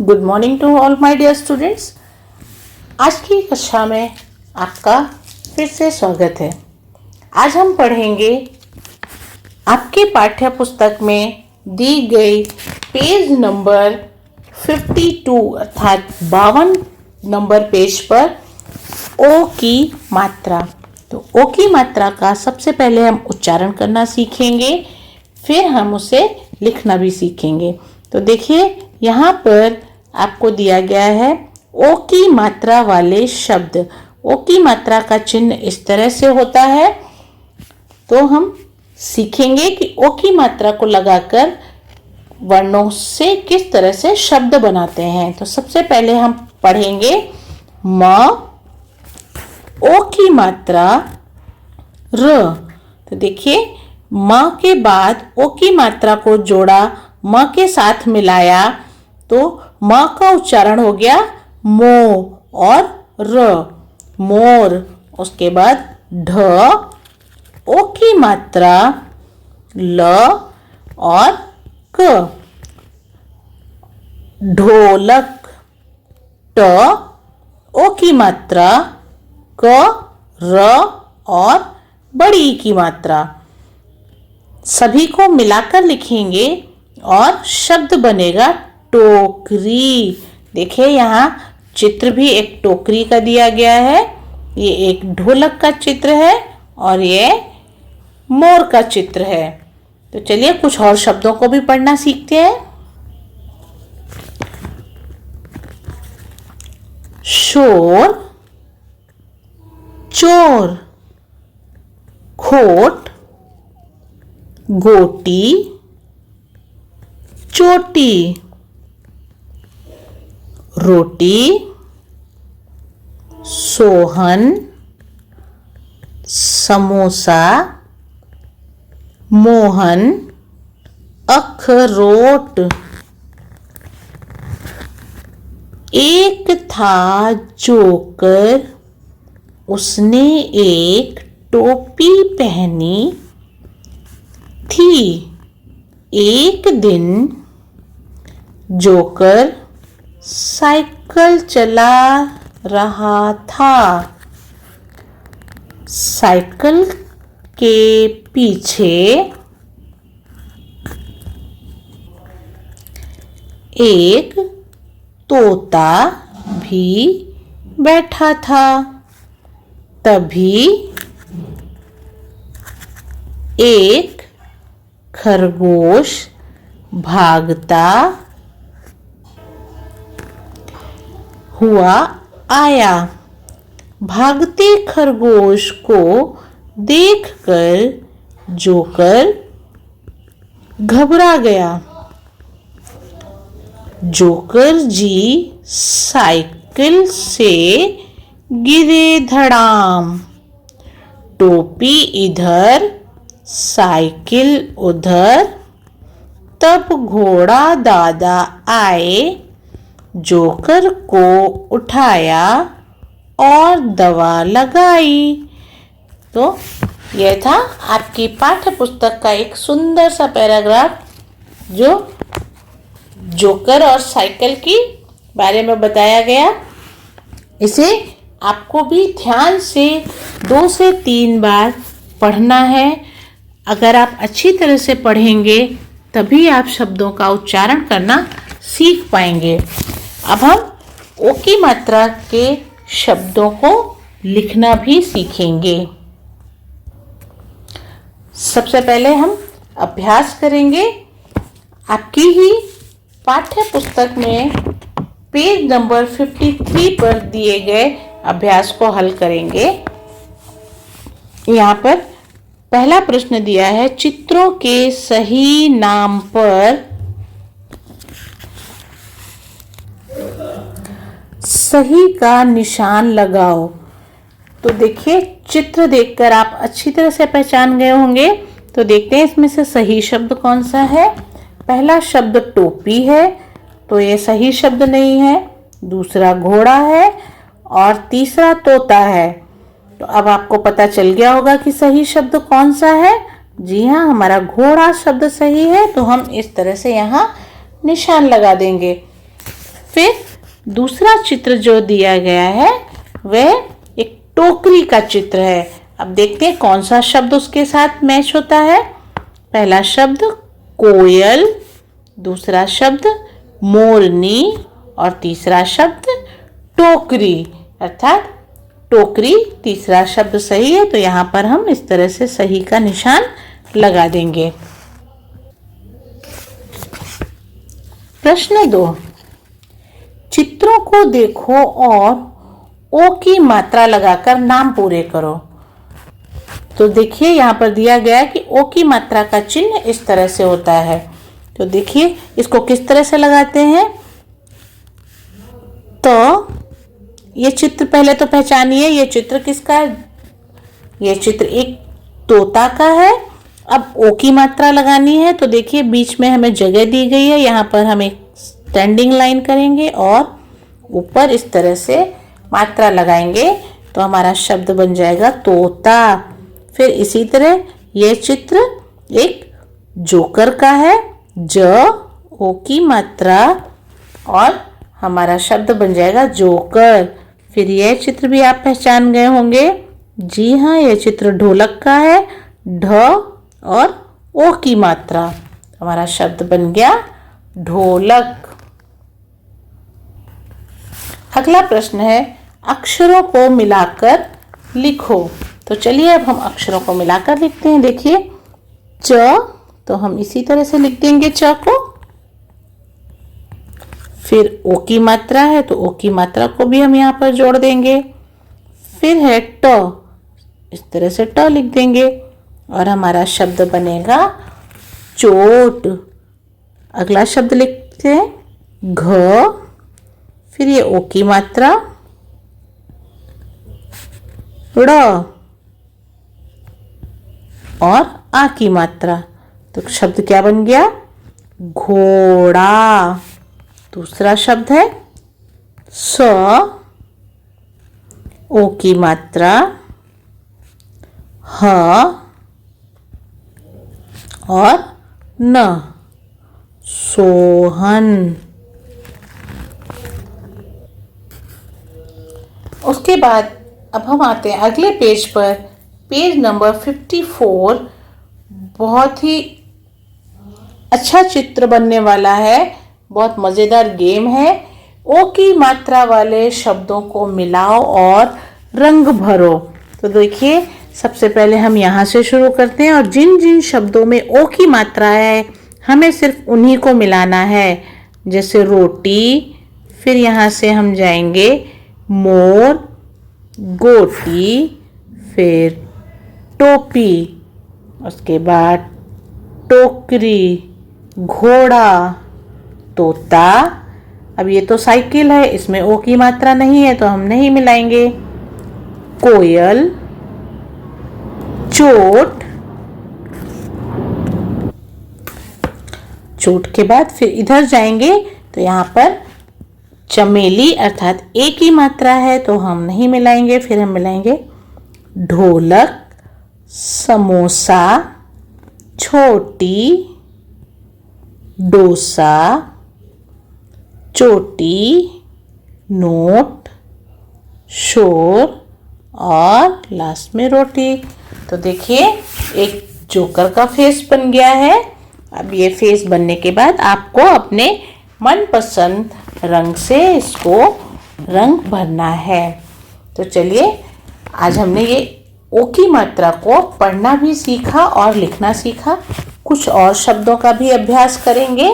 Good morning to all my dear students. आज की कक्षा में आपका फिर से स्वागत है। आज हम पढ़ेंगे आपके पाठ्य पुस्तक में दी गई पेज नंबर 52 अर्थात 52 नंबर पेज पर ओ की मात्रा। तो ओ की मात्रा का सबसे पहले हम उच्चारण करना सीखेंगे, फिर हम उसे लिखना भी सीखेंगे। तो देखिए यहाँ पर आपको दिया गया है ओ की मात्रा वाले शब्द। ओ की मात्रा का चिन्ह इस तरह से होता है। तो हम सीखेंगे कि ओ की मात्रा को लगाकर वर्णों से किस तरह से शब्द बनाते हैं। तो सबसे पहले हम पढ़ेंगे म, ओ की मात्रा र। तो देखिए म के बाद ओ की मात्रा को जोड़ा, म के साथ मिलाया तो म का उच्चारण हो गया मो और र, मोर। उसके बाद ढ, ओ की मात्रा ल और क, ढोलक। ट, ओ की मात्रा क, र और बड़ी की मात्रा। सभी को मिलाकर लिखेंगे और शब्द बनेगा टोकरी। देखिए यहाँ चित्र भी एक टोकरी का दिया गया है। ये एक ढोलक का चित्र है और ये मोर का चित्र है। तो चलिए कुछ और शब्दों को भी पढ़ना सीखते हैं। शोर, चोर, खोट, गोटी, चोटी, रोटी, सोहन, समोसा, मोहन, अखरोट। एक था जोकर, उसने एक टोपी पहनी थी। एक दिन जोकर साइकिल चला रहा था। साइकिल के पीछे एक तोता भी बैठा था। तभी एक खरगोश भागता हुआ आया। भागते खरगोश को देखकर जोकर घबरा गया। जोकर जी साइकिल से गिरे धड़ाम। टोपी इधर, साइकिल उधर। तब घोड़ा दादा आए, जोकर को उठाया और दवा लगाई। तो यह था आपकी पाठ्य पुस्तक का एक सुंदर सा पैराग्राफ जो जोकर और साइकिल की बारे में बताया गया। इसे आपको भी ध्यान से 2 से 3 बार पढ़ना है। अगर आप अच्छी तरह से पढ़ेंगे तभी आप शब्दों का उच्चारण करना सीख पाएंगे। अब हम ओ की मात्रा के शब्दों को लिखना भी सीखेंगे। सबसे पहले हम अभ्यास करेंगे। आपकी ही पाठ्य पुस्तक में पेज नंबर 53 पर दिए गए अभ्यास को हल करेंगे। यहाँ पर पहला प्रश्न दिया है, चित्रों के सही नाम पर सही का निशान लगाओ। तो देखिए चित्र देखकर आप अच्छी तरह से पहचान गए होंगे। तो देखते हैं इसमें से सही शब्द कौन सा है। पहला शब्द टोपी है, तो ये सही शब्द नहीं है। दूसरा घोड़ा है और तीसरा तोता है। तो अब आपको पता चल गया होगा कि सही शब्द कौन सा है। जी हाँ, हमारा घोड़ा शब्द सही है। तो हम इस तरह से यहाँ निशान लगा देंगे। फिर दूसरा चित्र जो दिया गया है वह एक टोकरी का चित्र है। अब देखते हैं कौन सा शब्द उसके साथ मैच होता है। पहला शब्द कोयल, दूसरा शब्द मोरनी और तीसरा शब्द टोकरी, अर्थात टोकरी तीसरा शब्द सही है। तो यहाँ पर हम इस तरह से सही का निशान लगा देंगे। प्रश्न 2, चित्रों को देखो और ओ की मात्रा लगाकर नाम पूरे करो। तो देखिए यहाँ पर दिया गया है कि ओ की मात्रा का चिन्ह इस तरह से होता है। तो देखिए इसको किस तरह से लगाते हैं। तो ये चित्र पहले तो पहचानिए, ये चित्र किसका है। ये चित्र एक तोता का है। अब ओ की मात्रा लगानी है तो देखिए बीच में हमें जगह दी गई है। यहाँ पर हम एक स्टैंडिंग लाइन करेंगे और ऊपर इस तरह से मात्रा लगाएंगे तो हमारा शब्द बन जाएगा तोता। फिर इसी तरह ये चित्र एक जोकर का है, ज ओ की मात्रा और हमारा शब्द बन जाएगा जोकर। फिर यह चित्र भी आप पहचान गए होंगे। जी हाँ, यह चित्र ढोलक का है, ढ और ओ की मात्रा, हमारा शब्द बन गया ढोलक। अगला प्रश्न है अक्षरों को मिलाकर लिखो। तो चलिए अब हम अक्षरों को मिलाकर लिखते हैं। देखिए च, तो हम इसी तरह से लिख देंगे च को। फिर ओ की मात्रा है तो ओ की मात्रा को भी हम यहाँ पर जोड़ देंगे। फिर है ट, इस तरह से ट लिख देंगे और हमारा शब्द बनेगा चोट। अगला शब्द लिखते हैं घ, फिर ये ओ की मात्रा, ड़ और आ की मात्रा। तो शब्द क्या बन गया घोड़ा। दूसरा शब्द है स, ओ की मात्रा, ह और न, सोहन। उसके बाद अब हम आते हैं अगले पेज पर, पेज नंबर 54। बहुत ही अच्छा चित्र बनने वाला है, बहुत मज़ेदार गेम है। ओ की मात्रा वाले शब्दों को मिलाओ और रंग भरो। तो देखिए सबसे पहले हम यहाँ से शुरू करते हैं और जिन जिन शब्दों में ओ की मात्रा है हमें सिर्फ उन्हीं को मिलाना है। जैसे रोटी, फिर यहाँ से हम जाएंगे मोर, गोटी, फिर टोपी, उसके बाद टोकरी, घोड़ा, तोता। अब ये तो साइकिल है, इसमें ओ की मात्रा नहीं है तो हम नहीं मिलाएंगे। कोयल, चोट, चोट के बाद फिर इधर जाएंगे तो यहाँ पर चमेली अर्थात ए की मात्रा है तो हम नहीं मिलाएंगे। फिर हम मिलाएंगे ढोलक, समोसा, छोटी, डोसा, चोटी, नोट, शोर और लास्ट में रोटी। तो देखिए एक जोकर का फेस बन गया है। अब ये फेस बनने के बाद आपको अपने मनपसंद रंग से इसको रंग भरना है। तो चलिए आज हमने ये ओ की मात्रा को पढ़ना भी सीखा और लिखना सीखा। कुछ और शब्दों का भी अभ्यास करेंगे।